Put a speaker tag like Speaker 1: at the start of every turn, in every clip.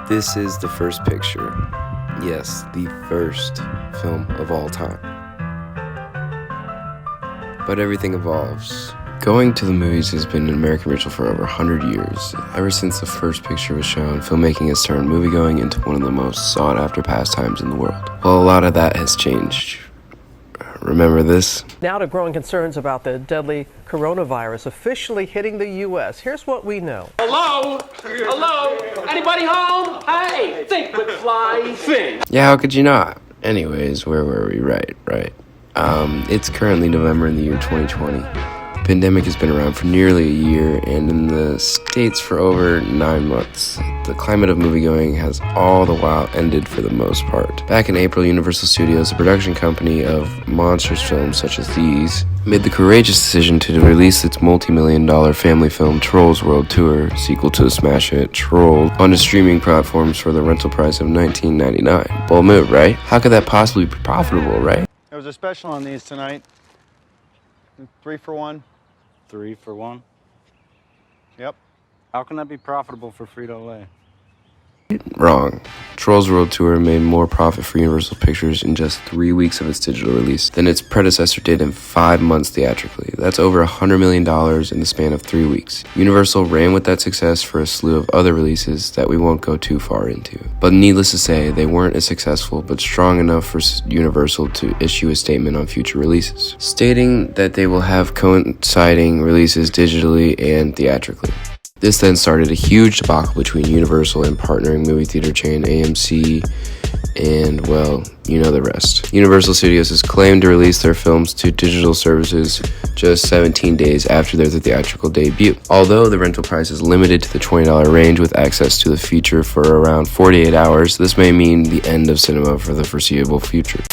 Speaker 1: This is the first picture. Yes, the first film of all time. But everything evolves. Going to the movies has been an American ritual for over 100 years. Ever since the first picture was shown, filmmaking has turned moviegoing into one of the most sought-after pastimes in the world. Well, a lot of that has changed. Remember this?
Speaker 2: Now to growing concerns about the deadly coronavirus officially hitting the U.S. Here's what we know.
Speaker 3: Hello? Hello? Anybody home? Hey, think with fly, think.
Speaker 1: Yeah, how could you not? Anyways, where were we? Right. It's currently November in the year 2020. The pandemic has been around for nearly a year, and in the States for over 9 months. The climate of moviegoing has all the while ended for the most part. Back in April, Universal Studios, a production company of monstrous films such as these, made the courageous decision to release its multi-million-dollar family film Trolls World Tour, sequel to the smash hit Troll, onto streaming platforms for the rental price of $19.99. Bold move, right? How could that possibly be profitable, right?
Speaker 4: There was a special on these tonight. 3 for 1.
Speaker 5: 3 for 1?
Speaker 4: Yep.
Speaker 5: How can that be profitable for Frito-Lay?
Speaker 1: Wrong. Trolls World Tour made more profit for Universal Pictures in just 3 weeks of its digital release than its predecessor did in 5 months theatrically. That's over $100 million in the span of 3 weeks. Universal ran with that success for a slew of other releases that we won't go too far into. But needless to say, they weren't as successful but strong enough for Universal to issue a statement on future releases, stating that they will have coinciding releases digitally and theatrically. This then started a huge debacle between Universal and partnering movie theater chain AMC, and, well, you know the rest. Universal Studios has claimed to release their films to digital services just 17 days after their theatrical debut. Although the rental price is limited to the $20 range with access to the feature for around 48 hours, this may mean the end of cinema for the foreseeable future.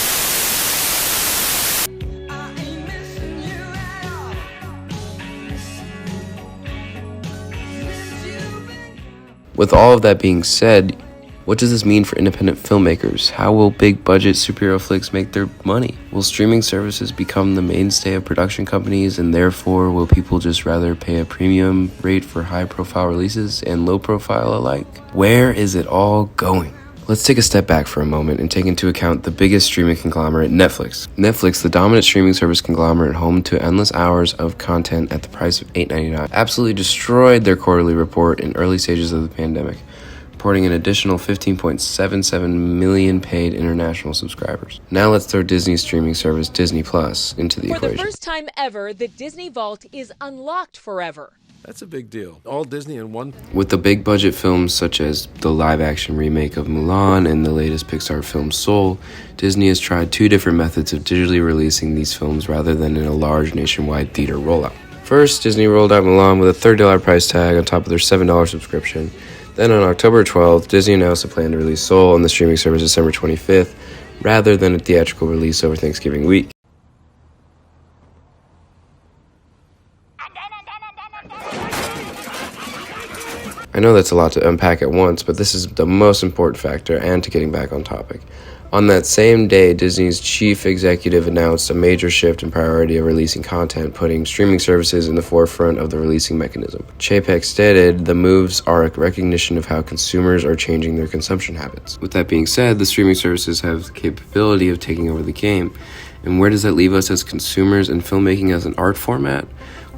Speaker 1: With all of that being said, what does this mean for independent filmmakers? How will big-budget superhero flicks make their money? Will streaming services become the mainstay of production companies, and therefore will people just rather pay a premium rate for high-profile releases and low-profile alike? Where is it all going? Let's take a step back for a moment and take into account the biggest streaming conglomerate, Netflix. Netflix, the dominant streaming service conglomerate home to endless hours of content at the price of $8.99, absolutely destroyed their quarterly report in early stages of the pandemic, reporting an additional 15.77 million paid international subscribers. Now let's throw Disney's streaming service, Disney Plus, into the equation.
Speaker 6: For the first time ever, the Disney Vault is unlocked forever.
Speaker 7: That's a big deal. All Disney in one.
Speaker 1: With the big budget films such as the live-action remake of Mulan and the latest Pixar film Soul, Disney has tried 2 different methods of digitally releasing these films rather than in a large nationwide theater rollout. First, Disney rolled out Mulan with a $30 price tag on top of their $7 subscription. Then on October 12th, Disney announced a plan to release Soul on the streaming service December 25th, rather than a theatrical release over Thanksgiving week. I know that's a lot to unpack at once, but this is the most important factor, and to getting back on topic. On that same day, Disney's chief executive announced a major shift in priority of releasing content, putting streaming services in the forefront of the releasing mechanism. Chapek stated, the moves are a recognition of how consumers are changing their consumption habits. With that being said, the streaming services have the capability of taking over the game. And where does that leave us as consumers and filmmaking as an art format?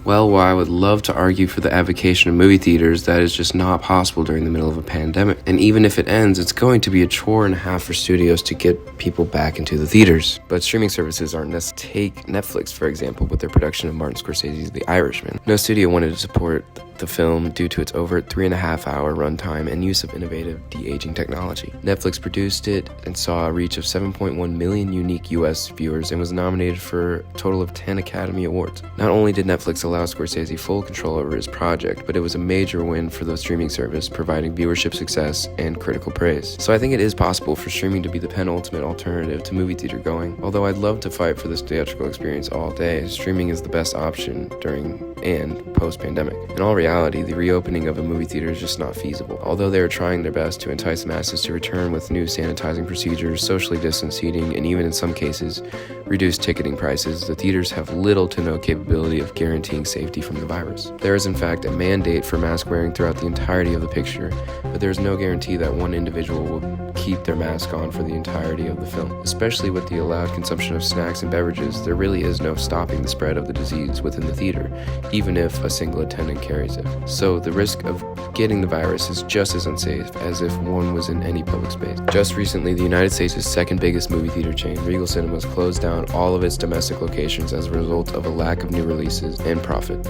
Speaker 1: Well, while I would love to argue for the avocation of movie theaters, that is just not possible during the middle of a pandemic. And even if it ends, it's going to be a chore and a half for studios to get people back into the theaters. But streaming services aren't necessary. Take Netflix, for example, with their production of Martin Scorsese's The Irishman. No studio wanted to support the film due to its over 3.5-hour runtime and use of innovative de-aging technology. Netflix produced it and saw a reach of 7.1 million unique US viewers and was nominated for a total of 10 Academy Awards. Not only did Netflix allow Scorsese full control over his project, but it was a major win for the streaming service, providing viewership success and critical praise. So I think it is possible for streaming to be the penultimate alternative to movie theater going. Although I'd love to fight for this theatrical experience all day, streaming is the best option during and post-pandemic. In all reality, reality, the reopening of a movie theater is just not feasible. Although they are trying their best to entice masses to return with new sanitizing procedures, socially distanced seating, and even in some cases, reduced ticketing prices, the theaters have little to no capability of guaranteeing safety from the virus. There is in fact a mandate for mask wearing throughout the entirety of the picture, but there is no guarantee that one individual will keep their mask on for the entirety of the film. Especially with the allowed consumption of snacks and beverages, there really is no stopping the spread of the disease within the theater, even if a single attendant carries it. So the risk of getting the virus is just as unsafe as if one was in any public space. Just recently, the United States' second biggest movie theater chain, Regal Cinemas, closed down all of its domestic locations as a result of a lack of new releases and profit.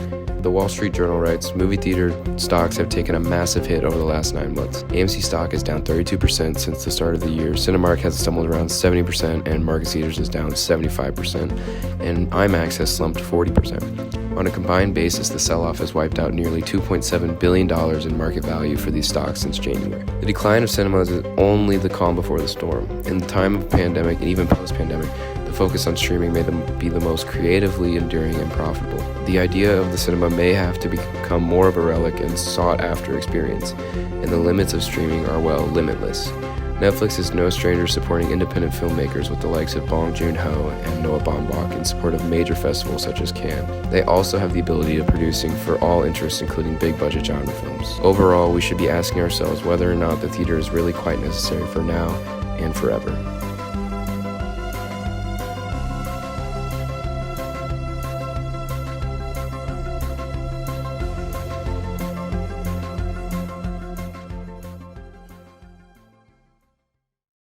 Speaker 1: The Wall Street Journal writes, movie theater stocks have taken a massive hit over the last 9 months. AMC stock is down 32% since the start of the year. Cinemark has stumbled around 70%, and Marcus Theatres is down 75%, and IMAX has slumped 40%. On a combined basis, the sell-off has wiped out nearly $2.7 billion in market value for these stocks since January. The decline of cinemas is only the calm before the storm. In the time of pandemic and even post-pandemic, the focus on streaming may be the most creatively enduring and profitable. The idea of the cinema may have to become more of a relic and sought-after experience, and the limits of streaming are, well, limitless. Netflix is no stranger supporting independent filmmakers with the likes of Bong Joon-ho and Noah Baumbach in support of major festivals such as Cannes. They also have the ability of producing for all interests, including big-budget genre films. Overall, we should be asking ourselves whether or not the theater is really quite necessary for now and forever.